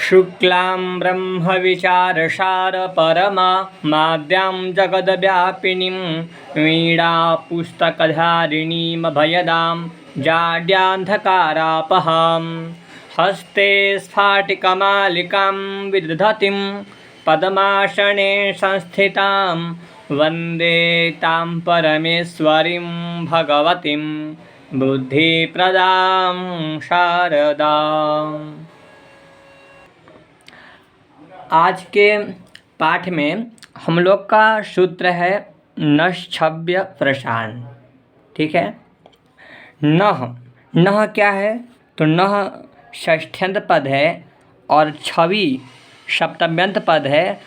शुक्लां ब्रह्मविचारसारपरमा माद्यां जगद्व्यापिनीं वीणापुस्तकधारिणीमभयदां जाड्यान्धकारापहां हस्ते स्फाटिकमालिकां विदधतीं पद्मासने संस्थितां वन्दे तां परमेश्वरीं भगवतीं बुद्धिप्रदां शारदाम्। आज के पाठ में हम लोग का सूत्र है नश्छव्य प्रशान। ठीक है। नह क्या है? तो नह षष्ठ्यंत पद है और छवि सप्तम्यंत पद है।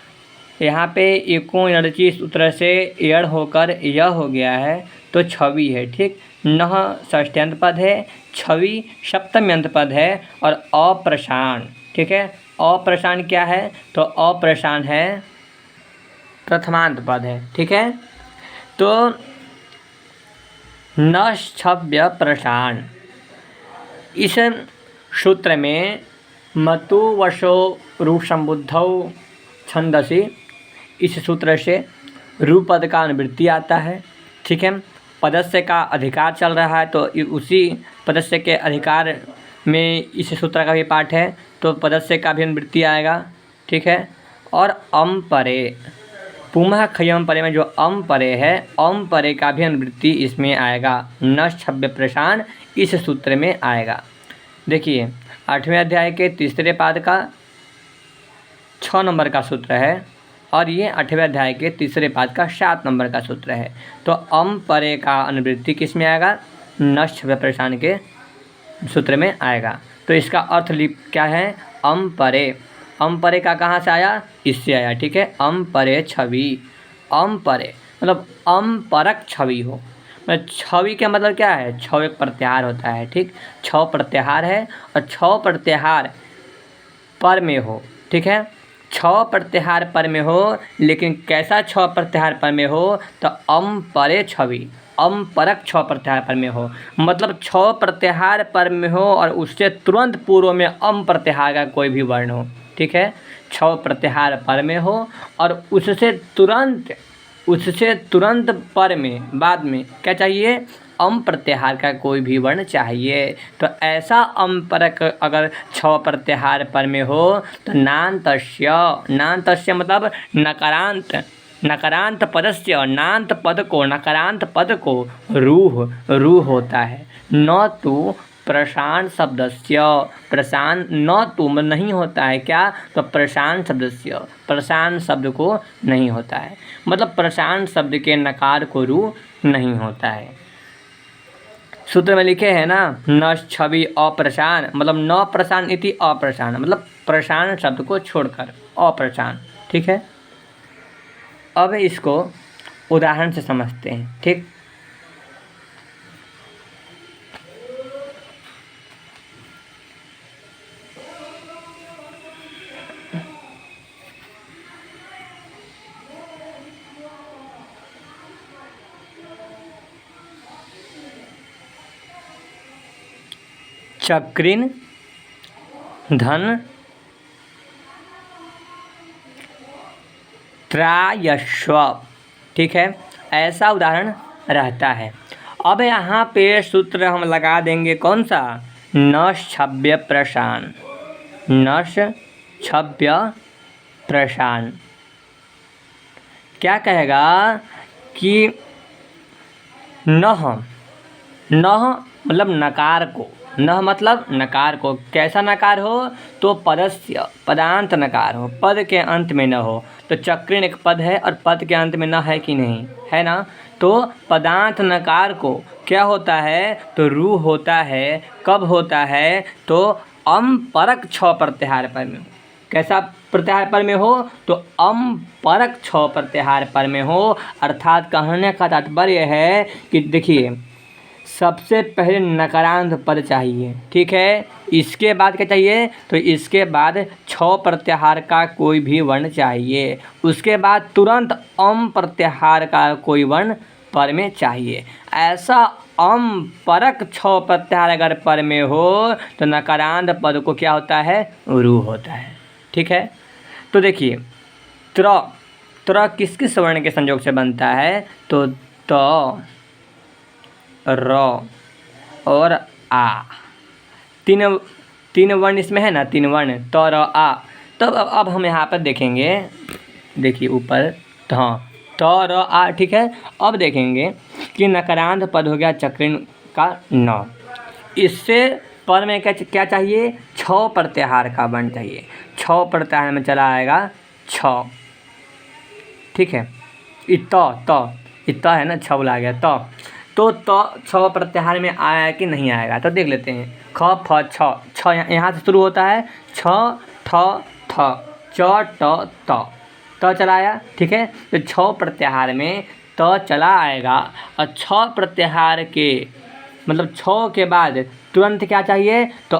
यहाँ पे एको एनर्जी सूत्र से एड़ होकर यह हो गया है तो छवि है। ठीक। नह षष्ठ्यंत पद है, छवि सप्तम्यंत पद है और अप्रशान। ठीक है। अप्रशान क्या है? तो अप्रशान है प्रथमांत पद है। ठीक है। तो नश्छव्य प्रशान इस सूत्र में मतु वशो रूप संबुद्धौ छंदसी, इस सूत्र से रूप पद का अनुवृत्ति आता है। ठीक है। पदस्य का अधिकार चल रहा है तो उसी पदस्य के अधिकार में इस सूत्र का भी पाठ है तो पदस्य का भी अनुवृत्ति आएगा। ठीक है। और अम परे, पुमः खयम परे में जो अम परे है, अम परे का भी अनुवृत्ति इसमें आएगा। नश्छव्य प्रशान इस सूत्र में आएगा। देखिए 8वें अध्याय के तीसरे पाद का 6 नंबर का सूत्र है और ये 8वें अध्याय के तीसरे पाद का 7 नंबर का सूत्र है। तो अम परे का अनुवृत्ति किस में आएगा? नश्छव्य प्रशान के सूत्र में आएगा। तो इसका अर्थ क्या है? अम परे। अम परे का कहाँ से आया? इससे आया। ठीक है। अम परे छवि, अम परे मतलब अम परक छवि हो। मतलब छवि का मतलब क्या है? छव एक प्रत्याहार होता है। ठीक। छव प्रत्याहार है और छव प्रत्याहार पर में हो। ठीक है। छव प्रत्याहार पर में हो, लेकिन कैसा छव प्रत्याहार पर में हो? तो अम परे छवि, अम परक छव प्रत्याहार पर में हो। मतलब छव प्रत्याहार पर में हो और उससे तुरंत पूर्व में अम प्रत्याहार का कोई भी वर्ण हो। ठीक है। छव प्रत्याहार पर में हो और उससे तुरंत पर में बाद में क्या चाहिए? अम प्रत्याहार का कोई भी वर्ण चाहिए। तो ऐसा अम परक अगर छव प्रत्याहार पर में हो तो नान्तस्य मतलब नकारांत पदस्य, नांत पद को, नकारांत पद को रूह होता है। न तो प्रशान शब्दस्य, प्रशान न तो नहीं होता है क्या? तो प्रशान शब्दस्य, प्रशान शब्द को नहीं होता है। मतलब प्रशान शब्द के नकार को रूह नहीं होता है। सूत्र में लिखे हैं ना, न छवि अप्रशान, मतलब न प्रशान इति अप्रशान, मतलब प्रशान शब्द को छोड़कर अप्रशान। ठीक है। अब इसको उदाहरण से समझते हैं। ठीक। चक्रिन धन त्रायस्व। ठीक है। ऐसा उदाहरण रहता है। अब यहाँ पे सूत्र हम लगा देंगे कौन सा? नश्छव्य प्रशान, नश्छव्य प्रशान। क्या कहेगा कि नह मतलब नकार को, नह मतलब नकार को, कैसा नकार हो? तो पदस्य, पदांत नकार हो, पद के अंत में न हो। तो चक्रिन एक पद है और पद के अंत में न है कि नहीं है ना? तो पदांत नकार को क्या होता है? तो रूह होता है। कब होता है? तो अम परक छव प्रत्याहार पर में। कैसा प्रत्याहार पर में हो? तो अम परक छव प्रत्याहार पर में हो। अर्थात कहने का तात्पर्य है कि देखिए सबसे पहले नकारांत पद चाहिए। ठीक है। इसके बाद क्या चाहिए? तो इसके बाद छव प्रत्याहार का कोई भी वर्ण चाहिए। उसके बाद तुरंत अम प्रत्याहार का कोई वर्ण पर में चाहिए। ऐसा अम परक छव प्रत्याहार अगर पर में हो तो नकारांत पद को क्या होता है? रूह होता है। ठीक है। तो देखिए त्र किस किस वर्ण के संयोग से बनता है? तो त, र और आ। तीन वर्ण इसमें है ना, 3 वर्ण त, र, आ। तब अब हम यहाँ पर देखेंगे, देखिए ऊपर त, र, आ, ठीक है। अब देखेंगे कि नकारांत पद हो गया चक्रिन का न। इससे पर में क्या चाहिए? छ प्रत्याहार का वर्ण चाहिए। छ प्रत्याहार में चला आएगा छ, ठीक है। इतना है ना, छ बोला गया तो छ प्रत्याहार में आया कि नहीं आएगा तो देख लेते हैं। ख, फ, छ यहाँ से शुरू होता है। छ, ठ, थ, च, त चला आया, ठीक है। तो छ प्रत्याहार में त चला आएगा और छ प्रत्याहार के मतलब छ के बाद तुरंत क्या चाहिए? तो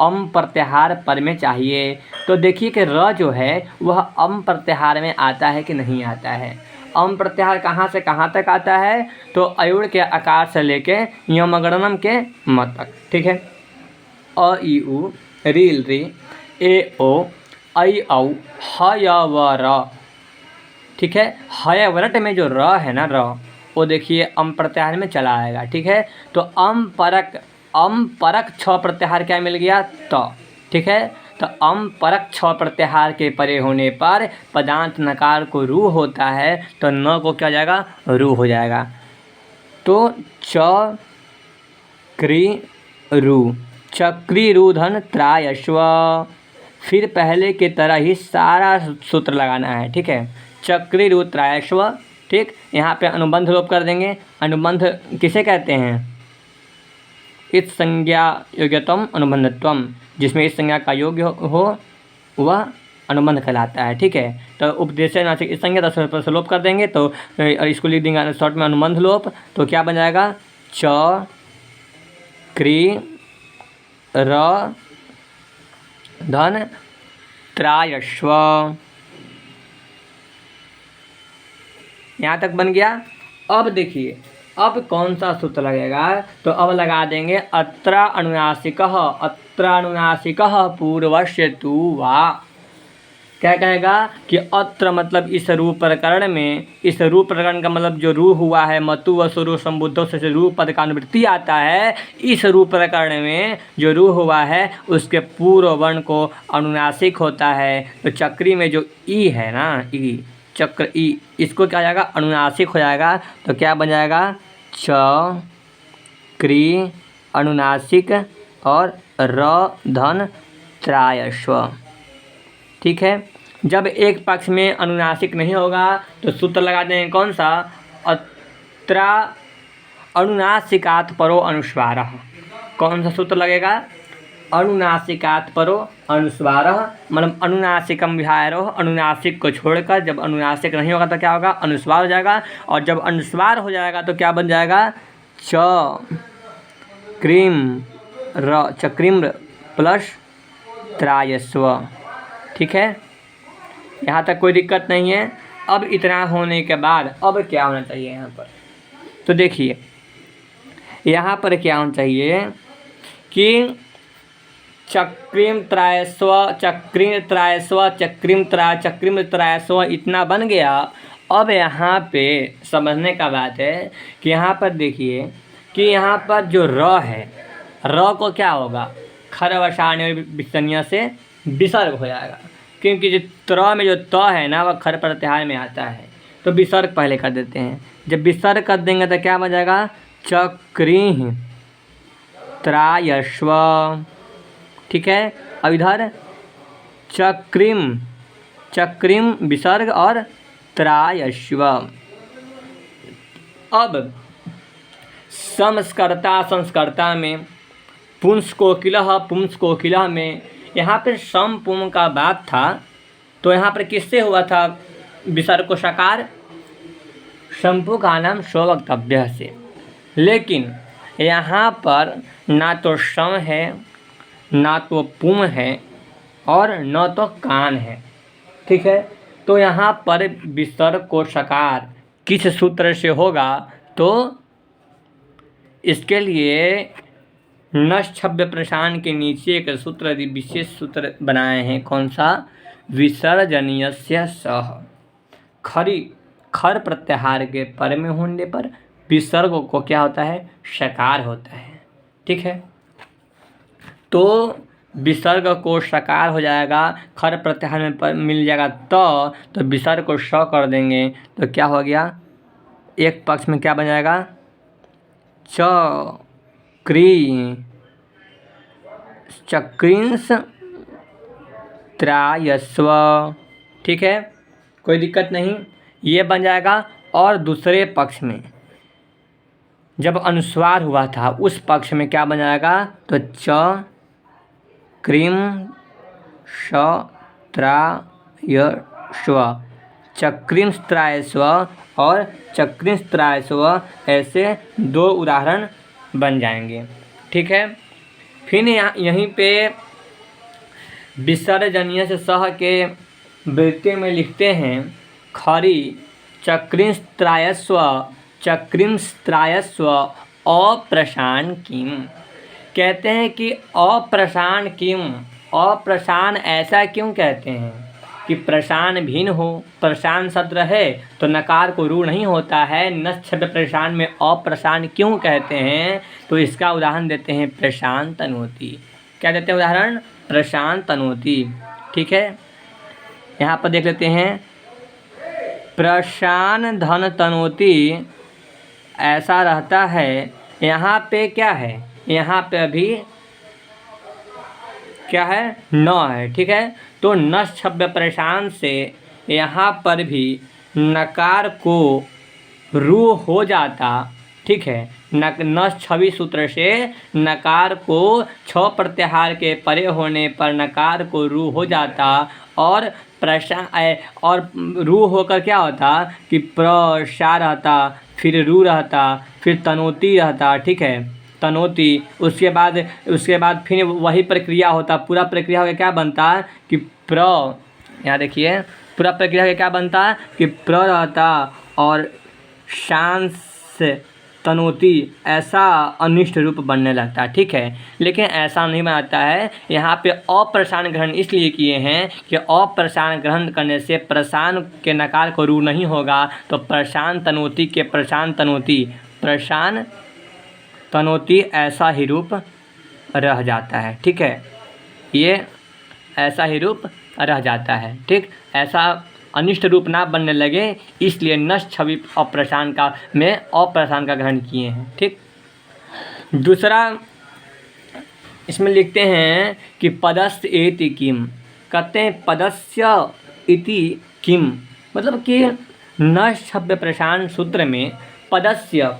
अम प्रत्याहार पर में चाहिए। तो देखिए कि र जो है वह अम प्रत्याहार में आता है कि नहीं आता है। अम प्रत्याहार कहाँ से कहाँ तक आता है? तो अयुड़ के आकार से लेके यमगणनम के म तक, ठीक है। अ, इ, उ, ऋ, ऋ, ए, ओ, ऐ, औ, ह, य, व, र, ठीक है। हय वरट में जो र है ना, र वो देखिए अम प्रत्याहार में चला आएगा, ठीक है। तो अम परक छ प्रत्याहार क्या मिल गया? त, ठीक है। तो अम परक छ प्रत्याहार के परे होने पर पदांत नकार को रू होता है तो न को क्या जाएगा? रू हो जाएगा। तो च, क्री, रू, चक्री रूधन त्रायश्व। फिर पहले की तरह ही सारा सूत्र लगाना है, ठीक है। चक्री रू त्रायश्व, ठीक। यहाँ पे अनुबंध लोप कर देंगे। अनुबंध किसे कहते हैं? इत संज्ञा योग्यतम अनुबंधत्वम, जिसमें इस संज्ञा का योग्य हो वह अनुबंध कहलाता है, ठीक है। तो उपदेश नासिक इस संज्ञा 10 से लोप कर देंगे तो इसको लिख देंगे शॉर्ट में अनुबंध लोप। तो क्या बन जाएगा? च, क्री, र, धन त्रायश्व। यहाँ तक बन गया। अब देखिए अब कौन सा सूत्र लगेगा? तो अब लगा देंगे अत्र अनुनासिकः पूर्वस्य तु वा। क्या कहेगा कि अत्र मतलब इस रूप प्रकरण में, इस रूप प्रकरण का मतलब जो रू हुआ है मतु व स्वरूप संबुद्धों से रूप पद का अनुवृत्ति आता है। इस रूप प्रकरण में जो रू हुआ है उसके पूर्व वर्ण को अनुनासिक होता है। तो चक्री में जो ई है ना, ई, चक्र ई, इसको क्या जाएगा? अनुनासिक हो जाएगा। तो क्या बन जाएगा? च, क्री, अनुनासिक और र, धन त्रायश्व, ठीक है। जब एक पक्ष में अनुनासिक नहीं होगा तो सूत्र लगा देंगे कौन सा? अत्रा अनुनासिकात् परो अनुस्वारः। कौन सा सूत्र लगेगा? अनुनासिकात् परो अनुस्वारः, मतलब अनुनासिकम विहारोह, अनुनासिक को छोड़कर जब अनुनासिक नहीं होगा तो क्या होगा? अनुस्वार हो जाएगा। और जब अनुस्वार हो जाएगा तो क्या बन जाएगा? च, क्रीम, र, चक्रिम प्लस त्रायस्व, ठीक है। यहाँ तक कोई दिक्कत नहीं है। अब इतना होने के बाद अब क्या होना चाहिए यहाँ पर? तो देखिए यहाँ पर क्या होना चाहिए कि चक्रिम त्रायस्व, चक्रिम त्रायस्व इतना बन गया। अब यहाँ पे समझने का बात है कि यहाँ पर देखिए कि यहाँ पर जो र है, र को क्या होगा? खरवशान्य विसर्जनीय से विसर्ग हो जाएगा, क्योंकि जो त्र में जो त है ना वह खर प्रत्याहार में आता है। तो विसर्ग पहले कर देते हैं। जब विसर्ग कर देंगे तो क्या बन जाएगा? चक्री त्रायश्व, ठीक है। अब इधर चक्रिम विसर्ग और त्रायश्व। अब संस्कर्ता में पुंस कोकिलः में यहाँ पर सम पुम का बात था। तो यहाँ पर किससे हुआ था विसर्ग को सकार? शंभु का नाम स्ववक्तव्य से। लेकिन यहाँ पर ना तो सम है, ना तो पुम है और न तो कान है, ठीक है। तो यहाँ पर विसर्ग को सकार किस सूत्र से होगा? तो इसके लिए नश छव्य प्रशान के नीचे एक सूत्र विशेष सूत्र बनाए हैं। कौन सा? विसर्जनीयस्य सह। खर प्रत्याहार के पर में होने पर विसर्ग को क्या होता है? शकार होता है। ठीक है, तो विसर्ग को शकार हो जाएगा, खर प्रत्याहार में पर मिल जाएगा तो विसर्ग को श कर देंगे तो क्या हो गया? एक पक्ष में क्या बन जाएगा? चक्रिंस त्रायस्व। ठीक है, कोई दिक्कत नहीं, ये बन जाएगा। और दूसरे पक्ष में जब अनुस्वार हुआ था उस पक्ष में क्या बन जाएगा? तो च क्रीम श त्रायस्व, चक्रिंस्त्रायस्व और चक्रिंस्त्रायस्व, ऐसे दो उदाहरण बन जाएंगे। ठीक है, फिर यहीं पे विसर्जनीय से सह के वृत्ति में लिखते हैं खरी चक्रिंस्त्रायस्व अप्रशान किम। कहते हैं कि अप्रशान किम, अप्रशान ऐसा क्यों कहते हैं कि प्रशान भिन्न हो। प्रशान शब्द है तो नकार को रू नहीं होता है। नश छव्य प्रशान में अप्रशान क्यों कहते हैं? तो इसका उदाहरण देते हैं प्रशान तनोति। क्या देते हैं उदाहरण? प्रशान तनोति। ठीक है, यहाँ पर देख लेते हैं प्रशान धन तनोति ऐसा रहता है। यहाँ पे क्या है? यहाँ पे अभी क्या है? न है। ठीक है, तो नश छव्य प्रशान से यहाँ पर भी नकार को रू हो जाता। ठीक है, नश छवि सूत्र से नकार को छ प्रत्याहार के परे होने पर नकार को रू हो जाता और प्रशान और रू होकर क्या होता कि प्रशा रहता, फिर रू रहता, फिर तनोति रहता। ठीक है, तनोति, उसके बाद फिर वही प्रक्रिया होता। पूरा प्रक्रिया होकर क्या बनता कि यहाँ देखिए, पूरा प्रक्रिया होकर क्या बनता कि रहता और शांस तनोति, ऐसा अनिष्ट रूप बनने लगता है। ठीक है, लेकिन ऐसा नहीं बनाता है। यहाँ पे अप्रशान ग्रहण इसलिए किए हैं कि अप्रशान ग्रहण करने से प्रशान के नकार को रू नहीं होगा, तो प्रशान तनोति ऐसा ही रूप रह जाता है। ठीक है, ये ऐसा ही रूप रह जाता है। ठीक, ऐसा अनिष्ट रूप ना बनने लगे इसलिए नश छवि अप्रशान का ग्रहण किए हैं। ठीक, दूसरा इसमें लिखते हैं कि पदस्य इति किम। कहते हैं पदस्य इति किम, मतलब कि नश छव्य प्रशान सूत्र में पदस्य,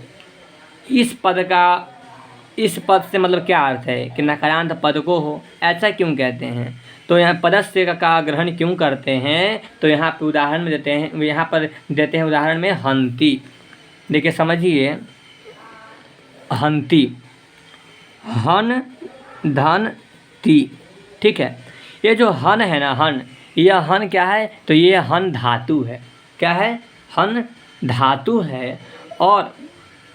इस पद से मतलब क्या अर्थ है कि नकारांत पद को हो, ऐसा क्यों कहते हैं? तो यहाँ पदस्य का ग्रहण क्यों करते हैं? तो यहाँ पे उदाहरण में देते हैं, यहाँ पर देते हैं उदाहरण में हंति। देखिए समझिए, हंति, हन धन ति। ठीक है, ये जो हन है ना, यह हन क्या है? तो ये हन धातु है। क्या है? हन धातु है और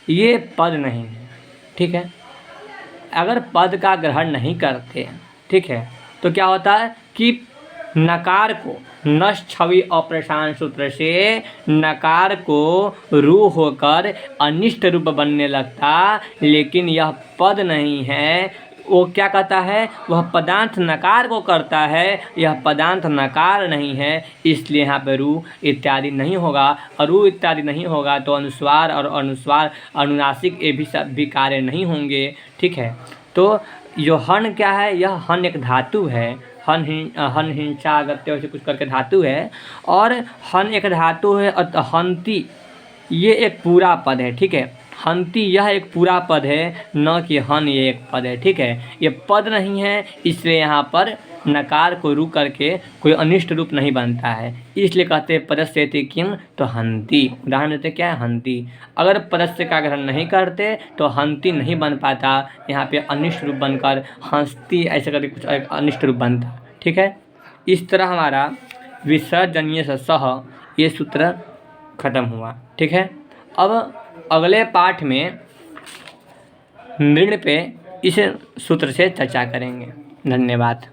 ये पद नहीं है। ठीक है, अगर पद का ग्रहण नहीं करते, ठीक है, तो क्या होता है कि नकार को नश छवि अप्रशान सूत्र से नकार को रू होकर अनिष्ट रूप बनने लगता, लेकिन यह पद नहीं है। वो क्या कहता है? वह पदांत नकार को करता है, यह पदांत नकार नहीं है, इसलिए यहाँ पे रू इत्यादि नहीं होगा। और रू इत्यादि नहीं होगा तो अनुस्वार और अनुनासिक ये भी सब भी कार्य नहीं होंगे। ठीक है, तो जो हन क्या है? यह हन एक धातु है। हन हिंसा अगत्य से कुछ करके धातु है, और हन एक धातु है। और हंति ये एक पूरा पद है। ठीक है, हंति यह एक पूरा पद है, न कि हन ये एक पद है। ठीक है, ये पद नहीं है, इसलिए यहाँ पर नकार को रू करके कोई अनिष्ट रूप नहीं बनता है, इसलिए कहते हैं पदस्य इति किम, तो हंति। उदाहरण देते क्या है? हंति। अगर पदस्य का ग्रहण नहीं करते तो हंति नहीं बन पाता, यहाँ पे अनिष्ट रूप बनकर हंसती ऐसे करके कुछ अनिष्ट रूप बनता। ठीक है, इस तरह हमारा विसर्जनीय से सह ये सूत्र खत्म हुआ। ठीक है, अब अगले पाठ में नृण पे इस सूत्र से चर्चा करेंगे। धन्यवाद।